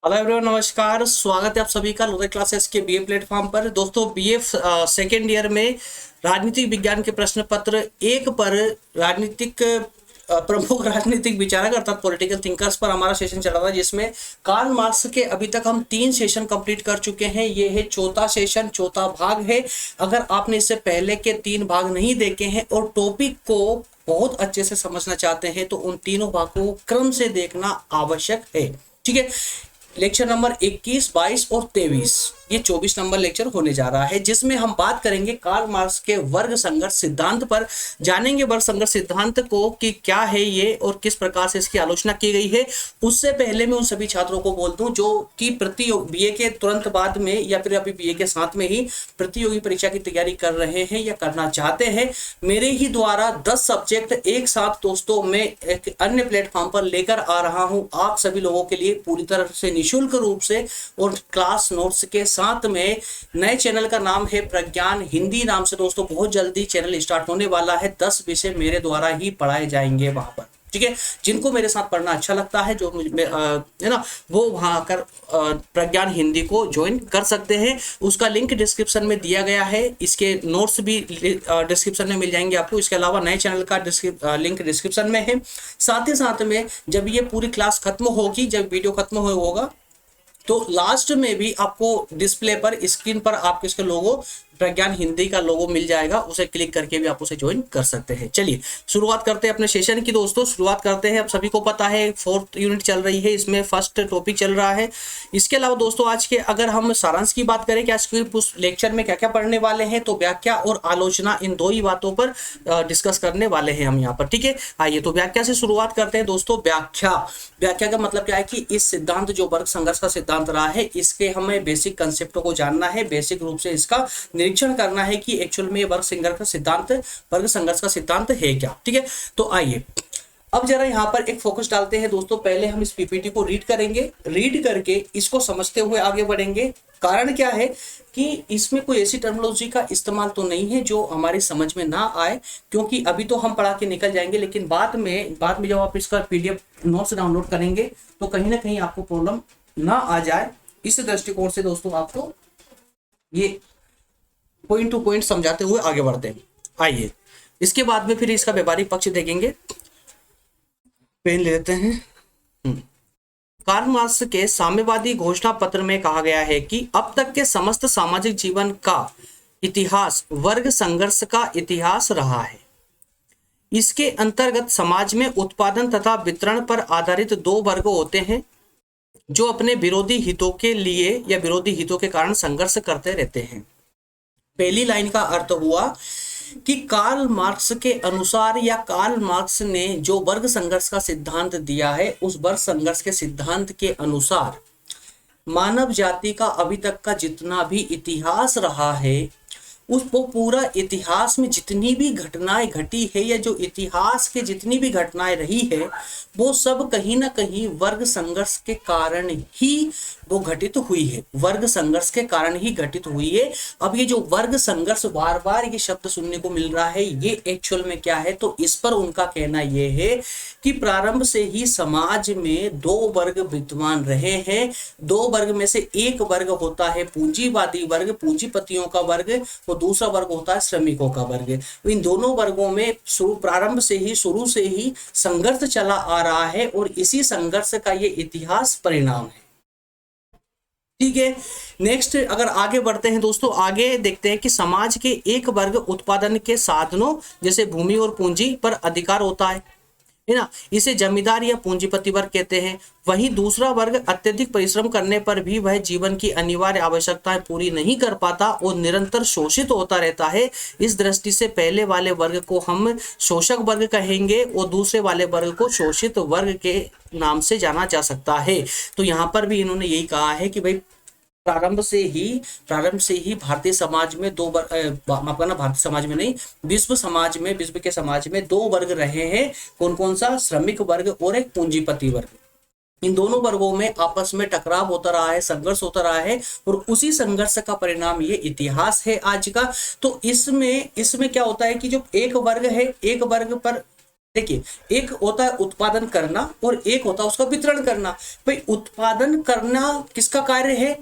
Hello everyone, नमस्कार। स्वागत है आप सभी का लोधे क्लासेस के बीए प्लेटफॉर्म पर। दोस्तों, बीए सेकेंड ईयर में राजनीतिक विज्ञान के प्रश्न पत्र एक पर राजनीतिक प्रमुख राजनीतिक विचारक अर्थात पॉलिटिकल थिंकर्स पर हमारा सेशन चल रहा था, जिसमें कार्ल मार्क्स के अभी तक हम 3 सेशन कंप्लीट कर चुके हैं। ये है चौथा सेशन, चौथा भाग है। अगर आपने इससे पहले के 3 भाग नहीं देखे हैं और टॉपिक को बहुत अच्छे से समझना चाहते हैं तो उन तीनों भागों को क्रम से देखना आवश्यक है। ठीक है। लेक्चर नंबर 21, 22 और 23, ये 24 नंबर लेक्चर होने जा रहा है, जिसमें हम बात करेंगे कार्ल मार्क्स के वर्ग संघर्ष सिद्धांत पर। जानेंगे वर्ग संघर्ष सिद्धांत को कि क्या है ये और किस प्रकार से इसकी आलोचना की गई है। उससे पहले मैं उन सभी छात्रों को बोल दूं जो कि बीए के तुरंत बाद में या फिर अभी बीए के साथ में ही प्रतियोगी परीक्षा की तैयारी कर रहे हैं या करना चाहते हैं, मेरे ही द्वारा 10 सब्जेक्ट एक साथ दोस्तों मैं एक अन्य प्लेटफॉर्म पर लेकर आ रहा हूं आप सभी लोगों के लिए पूरी तरह से निःशुल्क रूप से और क्लास नोट्स के साथ में। नए चैनल का नाम है प्रज्ञान हिंदी नाम से। दोस्तों, बहुत जल्दी चैनल स्टार्ट होने वाला है। 10 विषय मेरे द्वारा ही पढ़ाए जाएंगे वहां पर। ठीक है। जिनको मेरे साथ पढ़ना अच्छा लगता है, जो है ना, वो वहां आकर प्रज्ञान हिंदी को ज्वाइन कर सकते हैं। उसका लिंक डिस्क्रिप्शन में दिया गया है। इसके नोट्स भी डिस्क्रिप्शन में मिल जाएंगे आपको। इसके अलावा नए चैनल का लिंक डिस्क्रिप्शन में है। साथ ही साथ में जब ये पूरी क्लास खत्म होगी, जब वीडियो खत्म होगा, तो लास्ट में भी आपको डिस्प्ले पर, स्क्रीन पर आपके इसके लोगो, प्रज्ञान हिंदी का लोगो मिल जाएगा। उसे क्लिक करके भी आप उसे ज्वाइन कर सकते हैं। चलिए शुरुआत करते हैं अपने सेशन की। दोस्तों, शुरुआत करते हैं। आप सभी को पता है 4th यूनिट चल रही है, इसमें फर्स्ट टॉपिक चल रहा है। इसके अलावा दोस्तों, आज के अगर हम सारांश की बात करें कि आज के उस लेक्चर में क्या क्या पढ़ने वाले हैं, तो व्याख्या और आलोचना, इन 2 ही बातों पर डिस्कस करने वाले हैं हम यहाँ पर। ठीक है। आइए तो व्याख्या से शुरुआत करते हैं। दोस्तों, व्याख्या का मतलब क्या है कि इस सिद्धांत, जो वर्ग संघर्ष का सिद्धांत रहा है, इसके हमें बेसिक कंसेप्टों को जानना है, बेसिक रूप से इसका निरीक्षण करना है कि एक्चुअल में वर्ग संघर्ष का सिद्धांत है क्या। ठीक है। तो आइए अब जरा यहाँ पर एक फोकस डालते हैं। दोस्तों, पहले हम इस पीपीटी को रीड करेंगे, रीड करके इसको समझते हुए आगे बढ़ेंगे। कारण क्या है कि इसमें कोई ऐसी टर्मिनोलॉजी का इस्तेमाल तो नहीं है जो हमारी समझ में ना आए, क्योंकि अभी तो हम पढ़ा के निकल जाएंगे, लेकिन बाद में जब आप इसका पीडीएफ नोट्स डाउनलोड करेंगे तो कहीं ना कहीं आपको प्रॉब्लम ना आ जाए। इस दृष्टिकोण से दोस्तों आपको ये पॉइंट टू पॉइंट समझाते हुए आगे बढ़ते हैं। आइए, इसके बाद में फिर इसका व्यवहारिक पक्ष देखेंगे। पेन ले लेते हैं। कार्ल मार्क्स के साम्यवादी घोषणा पत्र में कहा गया है कि अब तक के समस्त सामाजिक जीवन का इतिहास वर्ग संघर्ष का इतिहास रहा है। इसके अंतर्गत समाज में उत्पादन तथा वितरण पर आधारित 2 वर्ग होते हैं जो अपने विरोधी हितों के लिए या विरोधी हितों के कारण संघर्ष करते रहते हैं। पहली लाइन का अर्थ हुआ कि कार्ल मार्क्स के अनुसार, या कार्ल मार्क्स ने जो वर्ग संघर्ष का सिद्धांत दिया है, उस वर्ग संघर्ष के सिद्धांत के अनुसार मानव जाति का अभी तक का जितना भी इतिहास रहा है, उस वो पूरा इतिहास में जितनी भी घटनाएं घटी है, या जो इतिहास के जितनी भी घटनाएं रही है, वो सब कहीं ना कहीं वर्ग संघर्ष के कारण ही वो घटित हुई है। वर्ग संघर्ष के कारण ही घटित हुई है। अब ये जो वर्ग संघर्ष बार बार ये शब्द सुनने को मिल रहा है, ये एक्चुअल में क्या है, तो इस पर उनका कहना ये है कि प्रारंभ से ही समाज में 2 वर्ग विद्यमान रहे हैं। 2 वर्ग में से एक वर्ग होता है पूंजीवादी वर्ग, पूंजीपतियों का वर्ग, और दूसरा वर्ग होता है श्रमिकों का वर्ग। इन दोनों वर्गों में प्रारंभ से ही, शुरू से ही संघर्ष चला आ रहा है, और इसी संघर्ष का ये इतिहास परिणाम है। ठीक है। नेक्स्ट अगर आगे बढ़ते हैं दोस्तों, आगे देखते हैं कि समाज के एक वर्ग उत्पादन के साधनों जैसे भूमि और पूंजी पर अधिकार होता है ना, इसे जमींदार या पूंजीपति वर्ग कहते हैं। वहीं दूसरा वर्ग अत्यधिक परिश्रम करने पर भी वह जीवन की अनिवार्य आवश्यकताएं पूरी नहीं कर पाता और निरंतर शोषित होता रहता है। इस दृष्टि से पहले वाले वर्ग को हम शोषक वर्ग कहेंगे और दूसरे वाले वर्ग को शोषित वर्ग के नाम से जाना जा सकता है। तो यहाँ पर भी इन्होंने यही कहा है कि भाई प्रारंभ से ही भारतीय समाज में भारतीय समाज में नहीं, विश्व के समाज में 2 वर्ग रहे हैं। कौन कौन सा? श्रमिक वर्ग और एक पूंजीपति वर्ग। इन दोनों वर्गों में आपस में टकराव होता रहा है, संघर्ष होता रहा है, और उसी संघर्ष का परिणाम ये इतिहास है आज का। तो इसमें क्या होता है कि जो एक वर्ग है, एक वर्ग पर देखिए, एक होता है उत्पादन करना और एक होता है उसका वितरण करना। भाई उत्पादन करना किसका कार्य है?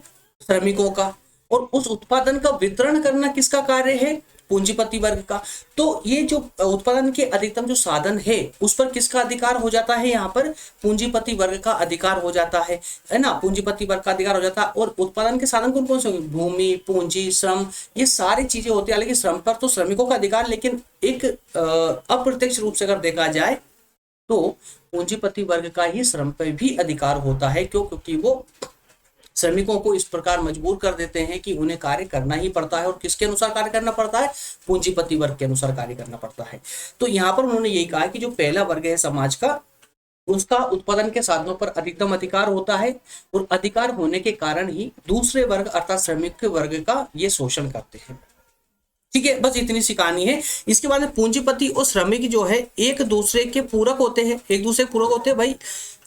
श्रमिकों का। और उस उत्पादन का वितरण करना किसका कार्य है? पूंजीपति वर्ग का। तो ये जो उत्पादन के अधिकतम जो साधन है उस पर किसका अधिकार हो जाता है? यहाँ पर पूंजीपति वर्ग का अधिकार हो जाता है ना, पूंजीपति वर्ग का अधिकार हो जाता है। और उत्पादन के साधन कौन कौन से होंगे? भूमि, पूंजी, श्रम, ये सारी चीजें होती है। हालांकि श्रम पर तो श्रमिकों का अधिकार, लेकिन एक अप्रत्यक्ष रूप से अगर देखा जाए तो पूंजीपति वर्ग का ही श्रम पर भी अधिकार होता है। क्यों? क्योंकि वो श्रमिकों को इस प्रकार मजबूर कर देते हैं कि उन्हें कार्य करना ही पड़ता है। और किसके अनुसार कार्य करना पड़ता है? पूंजीपति वर्ग के अनुसार कार्य करना पड़ता है। तो यहाँ पर उन्होंने यही कहा कि जो पहला वर्ग है समाज का, उसका उत्पादन के साधनों पर अधिकतम अधिकार होता है और अधिकार होने के कारण ही दूसरे वर्ग अर्थात श्रमिक वर्ग का ये शोषण करते हैं। ठीक है, बस इतनी सी कहानी है। इसके बाद में पूंजीपति और श्रमिक जो है एक दूसरे के पूरक होते हैं, एक दूसरे के पूरक होते हैं। भाई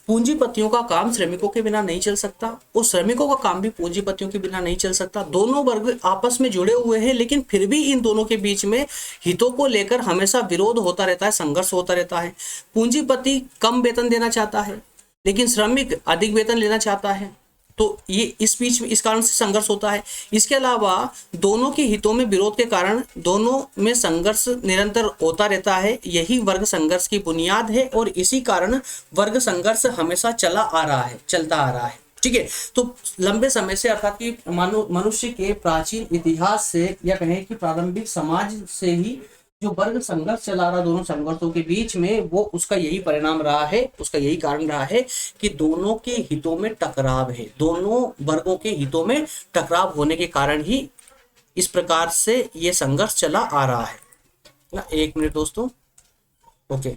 पूंजीपतियों का काम श्रमिकों के बिना नहीं चल सकता और श्रमिकों का काम भी पूंजीपतियों के बिना नहीं चल सकता। दोनों वर्ग आपस में जुड़े हुए हैं, लेकिन फिर भी इन दोनों के बीच में हितों को लेकर हमेशा विरोध होता रहता है, संघर्ष होता रहता है। पूंजीपति कम वेतन देना चाहता है, लेकिन श्रमिक अधिक वेतन लेना चाहता है। तो ये इस बीच में इस कारण से संघर्ष होता है। इसके अलावा दोनों के हितों में विरोध के कारण दोनों में संघर्ष निरंतर होता रहता है। यही वर्ग संघर्ष की बुनियाद है और इसी कारण वर्ग संघर्ष हमेशा चलता आ रहा है। ठीक है, तो लंबे समय से अर्थात कि मनुष्य के प्राचीन इतिहास से या कहें कि प्रारंभिक समाज से ही जो वर्ग संघर्ष चला रहा दोनों संघर्षों के बीच में, वो उसका यही परिणाम रहा है, उसका यही कारण रहा है कि दोनों के हितों में टकराव है। दोनों वर्गों के हितों में टकराव होने के कारण ही इस प्रकार से ये संघर्ष चला आ रहा है ना। एक मिनट दोस्तों, ओके।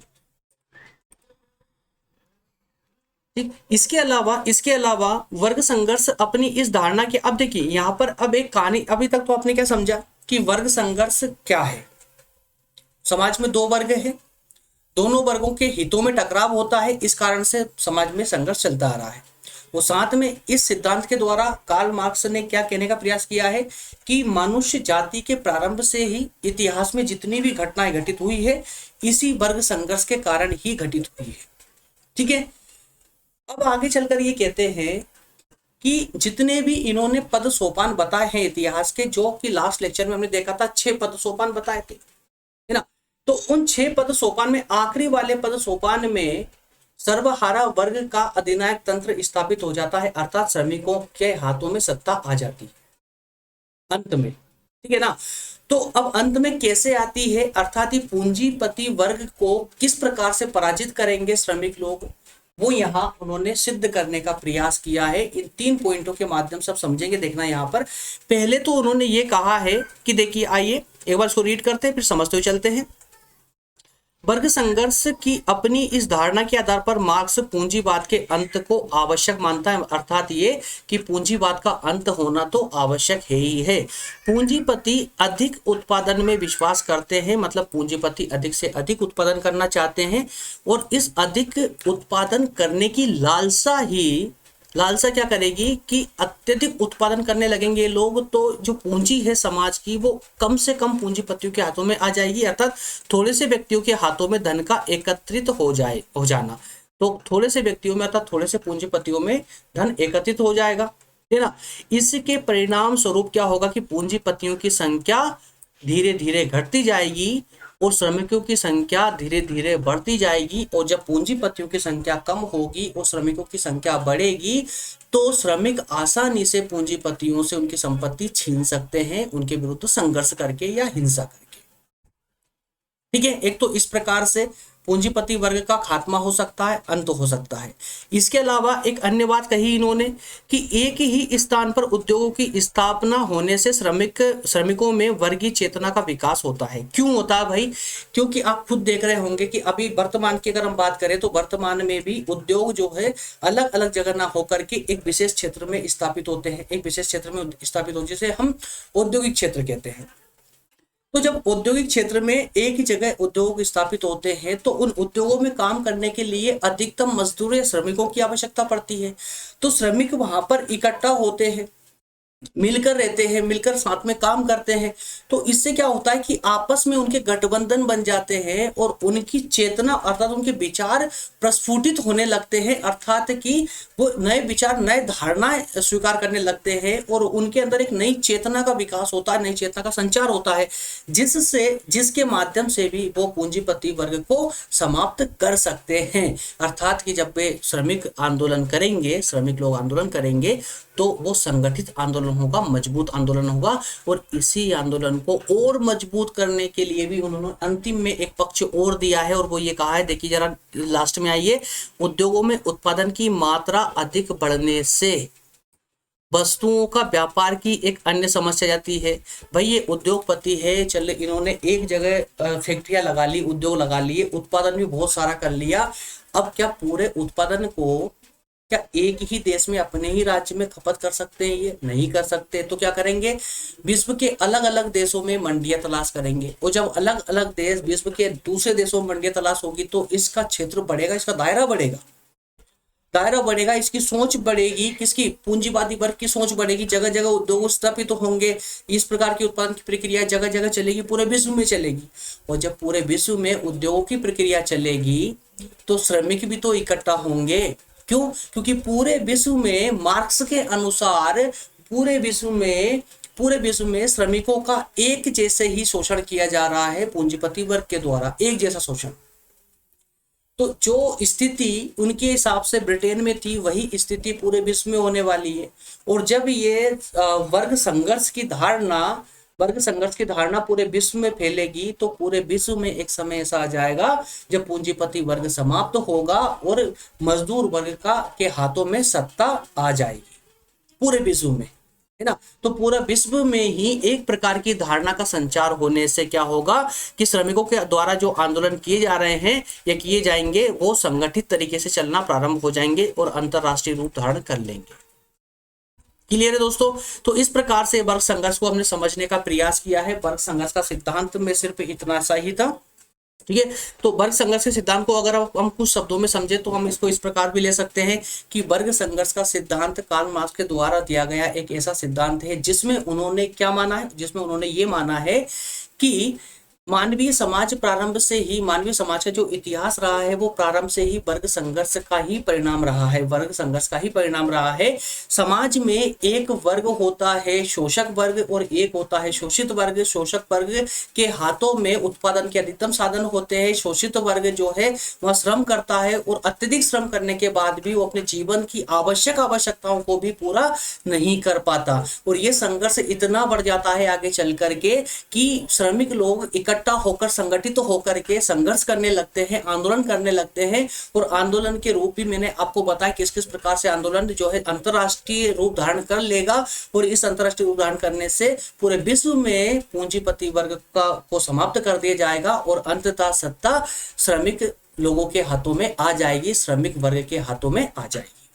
ठीक, इसके अलावा वर्ग संघर्ष अपनी इस धारणा के, अब देखिए यहाँ पर अब एक कहानी, अभी तक तो आपने क्या समझा कि वर्ग संघर्ष क्या है। समाज में दो वर्ग है, दोनों वर्गों के हितों में टकराव होता है, इस कारण से समाज में संघर्ष चलता आ रहा है। वो साथ में इस सिद्धांत के द्वारा कार्ल मार्क्स ने क्या कहने का प्रयास किया है कि मनुष्य जाति के प्रारंभ से ही इतिहास में जितनी भी घटनाएं घटित हुई है इसी वर्ग संघर्ष के कारण ही घटित हुई है। ठीक है, अब आगे चलकर ये कहते हैं कि जितने भी इन्होंने पद सोपान बताए हैं इतिहास के, जो कि लास्ट लेक्चर में हमने देखा था 6 पद सोपान बताए थे, है ना। तो उन 6 पद सोपान में आखिरी वाले पद सोपान में सर्वहारा वर्ग का अधिनायक तंत्र स्थापित हो जाता है, अर्थात श्रमिकों के हाथों में सत्ता आ जाती है अंत में। ठीक है ना। तो अब अंत में कैसे आती है, अर्थात पूंजीपति वर्ग को किस प्रकार से पराजित करेंगे श्रमिक लोग, वो यहाँ उन्होंने सिद्ध करने का प्रयास किया है। इन 3 पॉइंटों के माध्यम से आप समझेंगे। देखना यहाँ पर पहले तो उन्होंने ये कहा है कि देखिए, आइए एक बार इसको रीड करते हैं फिर समझते हुए चलते हैं। वर्ग संघर्ष की अपनी इस धारणा के आधार पर मार्क्स पूंजीवाद के अंत को आवश्यक मानता है, अर्थात ये कि पूंजीवाद का अंत होना तो आवश्यक है ही है। पूंजीपति अधिक उत्पादन में विश्वास करते हैं, मतलब पूंजीपति अधिक से अधिक उत्पादन करना चाहते हैं और इस अधिक उत्पादन करने की लालसा क्या करेगी कि अत्यधिक उत्पादन करने लगेंगे लोग, तो जो पूंजी है समाज की वो कम से कम पूंजीपतियों के हाथों में आ जाएगी, अर्थात थोड़े से व्यक्तियों के हाथों में धन का एकत्रित हो जाना। तो थोड़े से व्यक्तियों में अर्थात थोड़े से पूंजीपतियों में धन एकत्रित हो जाएगा, है ना। इसके परिणाम स्वरूप क्या होगा कि पूंजीपतियों की संख्या धीरे धीरे घटती जाएगी और श्रमिकों की संख्या धीरे धीरे बढ़ती जाएगी। और जब पूंजीपतियों की संख्या कम होगी और श्रमिकों की संख्या बढ़ेगी तो श्रमिक आसानी से पूंजीपतियों से उनकी संपत्ति छीन सकते हैं, उनके विरुद्ध संघर्ष करके या हिंसा करके। ठीक है, एक तो इस प्रकार से पूंजीपति वर्ग का खात्मा हो सकता है, अंत हो सकता है। इसके अलावा एक अन्य बात कही इन्होंने कि एक ही स्थान पर उद्योगों की स्थापना होने से श्रमिकों में वर्गीय चेतना का विकास होता है। क्यों होता है भाई? क्योंकि आप खुद देख रहे होंगे कि अभी वर्तमान की अगर हम बात करें तो वर्तमान में भी उद्योग जो है अलग अलग जगह ना होकर के एक विशेष क्षेत्र में स्थापित होते हैं, एक विशेष क्षेत्र में स्थापित होते, जिसे हम औद्योगिक क्षेत्र कहते हैं। तो जब औद्योगिक क्षेत्र में एक ही जगह उद्योग स्थापित होते हैं तो उन उद्योगों में काम करने के लिए अधिकतम मजदूर या श्रमिकों की आवश्यकता पड़ती है। तो श्रमिक वहां पर इकट्ठा होते हैं, मिलकर रहते हैं, मिलकर साथ में काम करते हैं, तो इससे क्या होता है कि आपस में उनके गठबंधन बन जाते हैं और उनकी चेतना अर्थात उनके विचार प्रस्फुटित होने लगते हैं, अर्थात कि वो नए विचार, नए धारणाएं स्वीकार करने लगते हैं और उनके अंदर एक नई चेतना का विकास होता है, नई चेतना का संचार होता है, जिसके माध्यम से भी वो पूंजीपति वर्ग को समाप्त कर सकते हैं। अर्थात कि जब वे श्रमिक आंदोलन करेंगे, श्रमिक लोग आंदोलन करेंगे, तो वो संगठित आंदोलन होगा, मजबूत आंदोलन होगा, और इसी आंदोलन को और मजबूत करने के लिए भी उन्होंने अंतिम में एक पक्ष और दिया है, और वो ये कहा है, देखिए जरा लास्ट में आइए, उद्योगों में उत्पादन की मात्रा अधिक बढ़ने से वस्तुओं का व्यापार की एक अन्य समस्या जाती है। भाई ये उद्योगपति है, चल इन्होंने एक जगह फैक्ट्रियां लगा ली, उद्योग लगा लिए, उत्पादन भी बहुत सारा कर लिया। अब क्या पूरे उत्पादन को क्या एक ही देश में, अपने ही राज्य में खपत कर सकते हैं? ये नहीं कर सकते। तो क्या करेंगे, विश्व के अलग अलग देशों में मंडियां तलाश करेंगे, और जब अलग अलग देश विश्व के दूसरे देशों में मंडियां तलाश होगी तो इसका क्षेत्र बढ़ेगा, इसका दायरा बढ़ेगा, इसकी सोच बढ़ेगी, किसकी? पूंजीवादी वर्ग की सोच बढ़ेगी, जगह जगह उद्योग स्थापित तो होंगे, इस प्रकार की उत्पादन की प्रक्रिया जगह जगह चलेगी, पूरे विश्व में चलेगी। और जब पूरे विश्व में उद्योगों की प्रक्रिया चलेगी तो श्रमिक भी तो इकट्ठा होंगे। क्यों? क्योंकि पूरे विश्व में मार्क्स के अनुसार पूरे विश्व में श्रमिकों का एक जैसे ही शोषण किया जा रहा है पूंजीपति वर्ग के द्वारा, एक जैसा शोषण। तो जो स्थिति उनके हिसाब से ब्रिटेन में थी, वही स्थिति पूरे विश्व में होने वाली है। और जब ये वर्ग संघर्ष की धारणा पूरे विश्व में फैलेगी तो पूरे विश्व में एक समय ऐसा आ जाएगा जब पूंजीपति वर्ग समाप्त होगा और मजदूर वर्ग के हाथों में सत्ता आ जाएगी पूरे विश्व में, है ना। तो पूरा विश्व में ही एक प्रकार की धारणा का संचार होने से क्या होगा कि श्रमिकों के द्वारा जो आंदोलन किए जा रहे हैं या किए जाएंगे वो संगठित तरीके से चलना प्रारंभ हो जाएंगे और अंतरराष्ट्रीय रूप धारण कर लेंगे। क्लियर है दोस्तों? तो इस प्रकार से वर्ग संघर्ष को हमने समझने का प्रयास किया है। वर्ग संघर्ष का सिद्धांत में सिर्फ इतना सा ही था, ठीक है। तो वर्ग संघर्ष के सिद्धांत को अगर हम कुछ शब्दों में समझे तो हम इसको इस प्रकार भी ले सकते हैं कि वर्ग संघर्ष का सिद्धांत कार्ल मार्क्स के द्वारा दिया गया एक ऐसा सिद्धांत है जिसमें उन्होंने क्या माना है, जिसमें उन्होंने ये माना है कि मानवीय समाज का जो इतिहास रहा है वो प्रारंभ से ही वर्ग संघर्ष का ही परिणाम रहा है, वर्ग संघर्ष का ही परिणाम रहा है। समाज में एक वर्ग होता है शोषक वर्ग और एक होता है शोषित वर्ग। शोषक वर्ग के हाथों में उत्पादन के अधिकतम साधन होते हैं, शोषित वर्ग जो है वह श्रम करता है और अत्यधिक श्रम करने के बाद भी वो अपने जीवन की आवश्यकताओं को भी पूरा नहीं कर पाता। और ये संघर्ष इतना बढ़ जाता है आगे चल करके कि श्रमिक लोग इकट्ठा होकर, संगठित होकर के संघर्ष करने लगते हैं, आंदोलन करने लगते हैं। और आंदोलन के रूप भी मैंने आपको बताया किस किस प्रकार से आंदोलन जो है अंतरराष्ट्रीय रूप धारण कर लेगा। और इस अंतरराष्ट्रीय रूप धारण करने से पूरे विश्व में पूंजीपति वर्ग को समाप्त कर दिया जाएगा और अंततः सत्ता श्रमिक लोगों के हाथों में आ जाएगी, श्रमिक वर्ग के हाथों में आ जाएगी।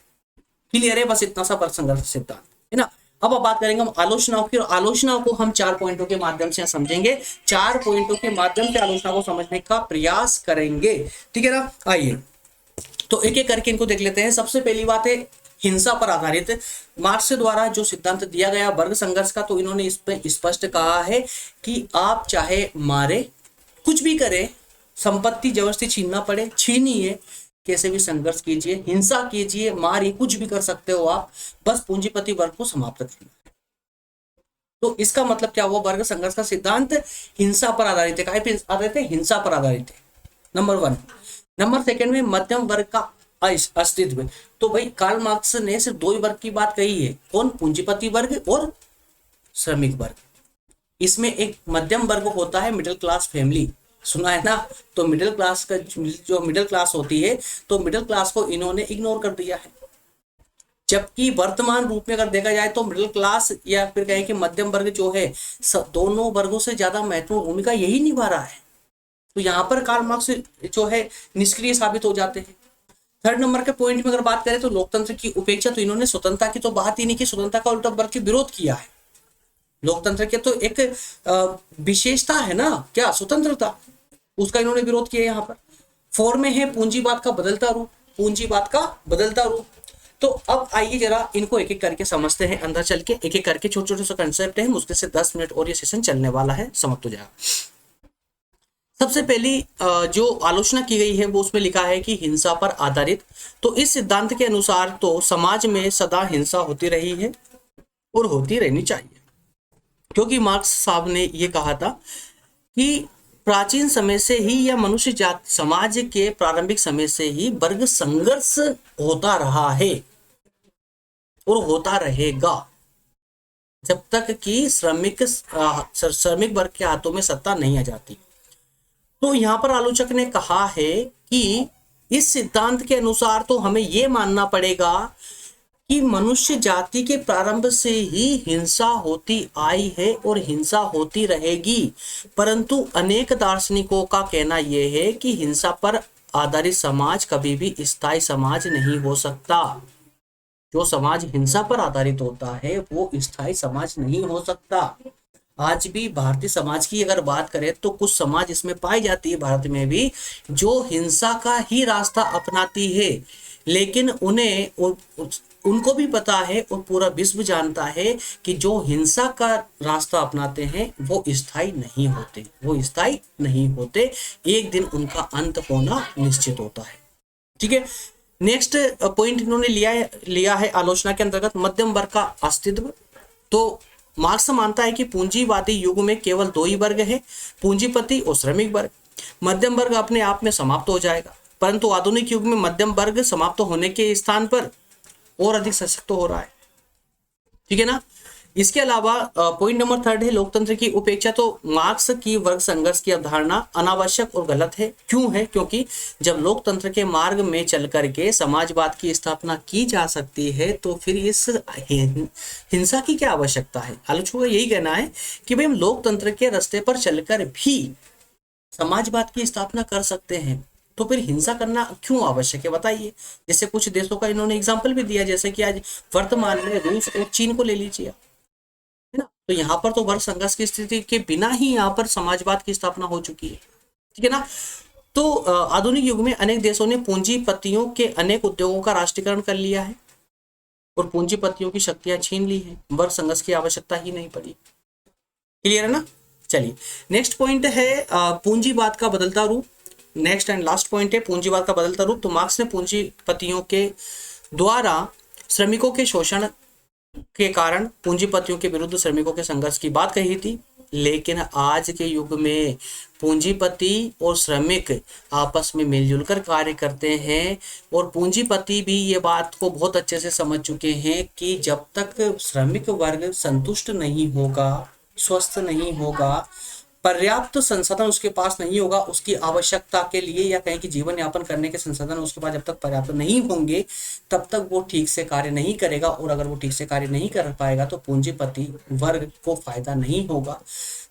क्लियर है? बस इतना सा वर्ग संघर्ष सिद्धांत, है ना। अब बात करेंगे हम आलोचनाओं की, और आलोचनाओं को हम 4 पॉइंटों के माध्यम से समझेंगे। 4 पॉइंटों के माध्यम से आलोचना को समझने का प्रयास करेंगे, ठीक है ना। आइए तो एक एक करके इनको देख लेते हैं। सबसे पहली बात है हिंसा पर आधारित। मार्क्स द्वारा जो सिद्धांत दिया गया वर्ग संघर्ष का, तो इन्होंने इस पे स्पष्ट कहा है कि आप चाहे मारे, कुछ भी करें, संपत्ति जबरदस्ती छीनना पड़े छीनिए, कैसे भी संघर्ष कीजिए, हिंसा कीजिए, मारिए, कुछ भी कर सकते हो आप, बस पूंजीपति वर्ग को समाप्त करना है। तो इसका मतलब क्या हुआ? वर्ग संघर्ष का सिद्धांत हिंसा पर आधारित है। काहे पे आधारित है? हिंसा पर आधारित है, नंबर 1। नंबर 2 में मध्यम वर्ग का अस्तित्व। तो भाई कार्ल मार्क्स ने सिर्फ 2 ही वर्ग की बात कही है, कौन? पूंजीपति वर्ग और श्रमिक वर्ग। इसमें एक मध्यम वर्ग होता है, मिडिल क्लास फैमिली, सुना है ना। तो मिडिल क्लास का जो मिडिल क्लास होती है, तो मिडिल क्लास को इन्होंने इग्नोर कर दिया है। जबकि वर्तमान रूप में अगर देखा जाए तो मिडिल क्लास या फिर कहें कि मध्यम वर्ग जो है दोनों वर्गों से ज्यादा महत्वपूर्ण भूमिका यही निभा रहा है। तो यहाँ पर कार्ल मार्क्स जो है निष्क्रिय साबित हो जाते हैं। 3rd नंबर के पॉइंट में अगर बात करें तो लोकतंत्र की उपेक्षा। तो इन्होंने स्वतंत्रता की तो बात ही नहीं की, स्वतंत्रता का उल्टा वर्ग के विरोध किया है। लोकतंत्र के तो एक विशेषता है ना, क्या? स्वतंत्रता, उसका इन्होंने विरोध किया। यहाँ पर 4 में है पूंजीवाद का बदलता रूप। पूंजीवाद का बदलता रूप तो अब आइए जरा इनको एक एक करके समझते हैं, अंदर चल के एक एक करके छोटे छोटे से कंसेप्ट है, मुश्किल से 10 मिनट और ये सेशन चलने वाला है, समाप्त हो जाएगा। सबसे पहली जो आलोचना की गई है वो उसमें लिखा है कि हिंसा पर आधारित। तो इस सिद्धांत के अनुसार तो समाज में सदा हिंसा होती रही है और होती रहनी चाहिए, क्योंकि मार्क्स साहब ने ये कहा था कि प्राचीन समय से ही या मनुष्य जात समाज के प्रारंभिक समय से ही वर्ग संघर्ष होता रहा है और होता रहेगा जब तक कि श्रमिक वर्ग के हाथों में सत्ता नहीं आ जाती। तो यहां पर आलोचक ने कहा है कि इस सिद्धांत के अनुसार तो हमें यह मानना पड़ेगा कि मनुष्य जाति के प्रारंभ से ही हिंसा होती आई है और हिंसा होती रहेगी, परंतु अनेक दार्शनिकों का कहना यह है कि हिंसा पर आधारित समाज कभी भी स्थायी समाज नहीं हो सकता। जो समाज हिंसा पर आधारित होता है वो स्थायी समाज नहीं हो सकता। आज भी भारतीय समाज की अगर बात करें तो कुछ समाज इसमें पाई जाती है भारत में भी जो हिंसा का ही रास्ता अपनाती है, लेकिन उनको भी पता है और पूरा विश्व जानता है कि जो हिंसा का रास्ता अपनाते हैं वो स्थायी नहीं होते, वो स्थायी नहीं होते, एक दिन उनका अंत होना निश्चित होता है। ठीक है, नेक्स्ट पॉइंट इन्होंने लिया है आलोचना के अंतर्गत मध्यम वर्ग का अस्तित्व। तो मार्क्स मानता है कि पूंजीवादी युग में केवल दो ही वर्ग है, पूंजीपति और श्रमिक वर्ग। मध्यम वर्ग अपने आप में समाप्त हो जाएगा, परंतु आधुनिक युग में मध्यम वर्ग समाप्त होने के स्थान पर और अधिक सशक्त हो रहा है। ठीक है ना। इसके अलावा पॉइंट नंबर 3 है लोकतंत्र की उपेक्षा। तो मार्क्स की वर्ग संघर्ष की अवधारणा अनावश्यक और गलत है। क्यों है? क्योंकि जब लोकतंत्र के मार्ग में चल करके समाजवाद की स्थापना की जा सकती है तो फिर इस हिंसा की क्या आवश्यकता है। आलोचकों का यही कहना है कि भाई हम लोकतंत्र के रास्ते पर चलकर भी समाजवाद की स्थापना कर सकते हैं, तो फिर हिंसा करना क्यों आवश्यक है बताइए। जैसे कुछ देशों का इन्होंने एग्जाम्पल भी दिया, जैसे कि आज वर्तमान में रूस और चीन को ले लीजिए, है ना। तो यहाँ पर तो वर्ग संघर्ष की स्थिति के बिना ही यहाँ पर समाजवाद की स्थापना हो चुकी है। ठीक है ना। तो आधुनिक युग में अनेक देशों ने पूंजीपतियों के अनेक उद्योगों का राष्ट्रीयकरण कर लिया है और पूंजीपतियों की शक्तियां छीन ली है, वर्ग संघर्ष की आवश्यकता ही नहीं पड़ी। क्लियर है ना। चलिए नेक्स्ट पॉइंट है पूंजीवाद का बदलता रूप। नेक्स्ट एंड लास्ट पॉइंट है पूंजीवाद का बदलता रूप। तो मार्क्स ने पूंजीपतियों के द्वारा श्रमिकों के शोषण के कारण पूंजीपतियों के विरुद्ध श्रमिकों के संघर्ष की बात कही थी, लेकिन आज के युग में पूंजीपति और श्रमिक आपस में मिलजुल कर कार्य करते हैं और पूंजीपति भी ये बात को बहुत अच्छे से समझ चुके हैं कि जब तक श्रमिक वर्ग संतुष्ट नहीं होगा, स्वस्थ नहीं होगा, पर्याप्त संसाधन उसके पास नहीं होगा, उसकी आवश्यकता के लिए या कहें कि जीवन यापन करने के संसाधन उसके पास जब तक पर्याप्त नहीं होंगे तब तक वो ठीक से कार्य नहीं करेगा, और अगर वो ठीक से कार्य नहीं कर पाएगा तो पूंजीपति वर्ग को फायदा नहीं होगा।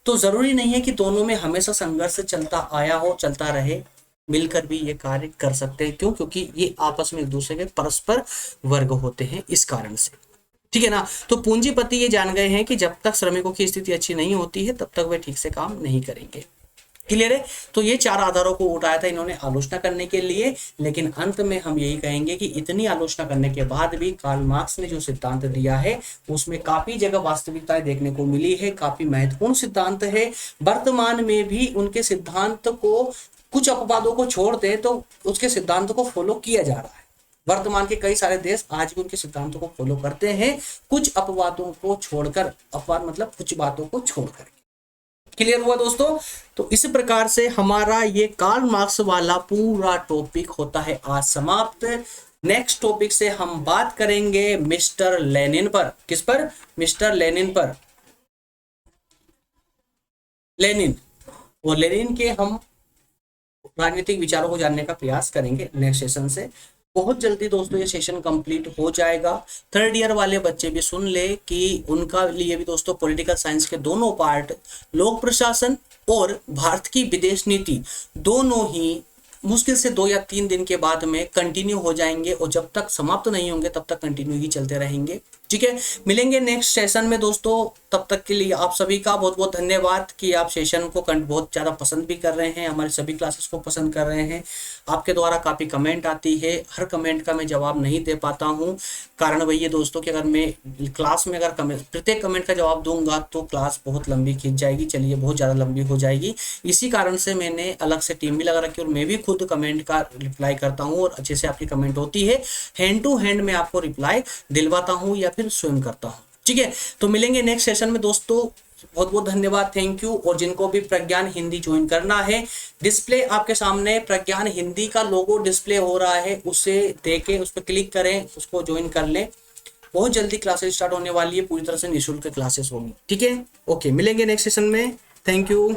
तो जरूरी नहीं है कि दोनों में हमेशा संघर्ष चलता आया हो, चलता रहे, मिलकर भी ये कार्य कर सकते हैं। क्यों? क्योंकि ये आपस में एक दूसरे के परस्पर वर्ग होते हैं, इस कारण से। ठीक है ना। तो पूंजीपति ये जान गए हैं कि जब तक श्रमिकों की स्थिति अच्छी नहीं होती है तब तक वे ठीक से काम नहीं करेंगे। क्लियर है। तो ये 4 आधारों को उठाया था इन्होंने आलोचना करने के लिए, लेकिन अंत में हम यही कहेंगे कि इतनी आलोचना करने के बाद भी कार्ल मार्क्स ने जो सिद्धांत दिया है उसमें काफी जगह वास्तविकताएं देखने को मिली है, काफी महत्वपूर्ण सिद्धांत है। वर्तमान में भी उनके सिद्धांत को, कुछ अपवादों को छोड़ दे तो उसके सिद्धांत को फॉलो किया जा रहा है। वर्तमान के कई सारे देश आज भी उनके सिद्धांतों को फॉलो करते हैं, कुछ अपवादों को छोड़कर। अपवाद मतलब कुछ बातों को छोड़कर। क्लियर हुआ दोस्तों। तो इस प्रकार से हमारा ये कार्ल मार्क्स वाला पूरा टॉपिक होता है आज समाप्त। नेक्स्ट टॉपिक से हम बात करेंगे मिस्टर लेनिन पर। किस पर? मिस्टर लेनिन पर। लेनिन और लेनिन के हम राजनीतिक विचारों को जानने का प्रयास करेंगे नेक्स्ट सेशन से। बहुत जल्दी दोस्तों ये सेशन कंप्लीट हो जाएगा। 3rd ईयर वाले बच्चे भी सुन ले कि उनका लिए भी दोस्तों पॉलिटिकल साइंस के दोनों पार्ट, लोक प्रशासन और भारत की विदेश नीति, दोनों ही मुश्किल से 2 या 3 दिन के बाद में कंटिन्यू हो जाएंगे, और जब तक समाप्त नहीं होंगे तब तक कंटिन्यू ही चलते रहेंगे। ठीक है, मिलेंगे नेक्स्ट सेशन में दोस्तों। तब तक के लिए आप सभी का बहुत बहुत धन्यवाद कि आप सेशन को बहुत ज़्यादा पसंद भी कर रहे हैं, हमारे सभी क्लासेस को पसंद कर रहे हैं। आपके द्वारा काफ़ी कमेंट आती है, हर कमेंट का मैं जवाब नहीं दे पाता हूँ। कारण वही है दोस्तों कि अगर मैं क्लास में अगर प्रत्येक कमेंट का जवाब दूंगा तो क्लास बहुत लंबी खींच जाएगी, चलिए बहुत ज़्यादा लंबी हो जाएगी। इसी कारण से मैंने अलग से टीम भी लगा रखी है और मैं भी खुद कमेंट का रिप्लाई करता हूँ और अच्छे से आपकी कमेंट होती है, हैंड टू हैंड मैं आपको रिप्लाई दिलवाता हूँ या फिर स्वयं करता हूँ। ठीक है, तो मिलेंगे नेक्स्ट सेशन में दोस्तों। बहुत बहुत धन्यवाद, थैंक यू। और जिनको भी प्रज्ञान हिंदी ज्वाइन करना है, डिस्प्ले आपके सामने प्रज्ञान हिंदी का लोगो डिस्प्ले हो रहा है, उसे देके उस पर क्लिक करें, उसको ज्वाइन कर लें। बहुत जल्दी क्लासेस स्टार्ट होने वाली है, पूरी तरह से निःशुल्क क्लासेस होगी। ठीक है, ओके, मिलेंगे नेक्स्ट सेशन में, थैंक यू।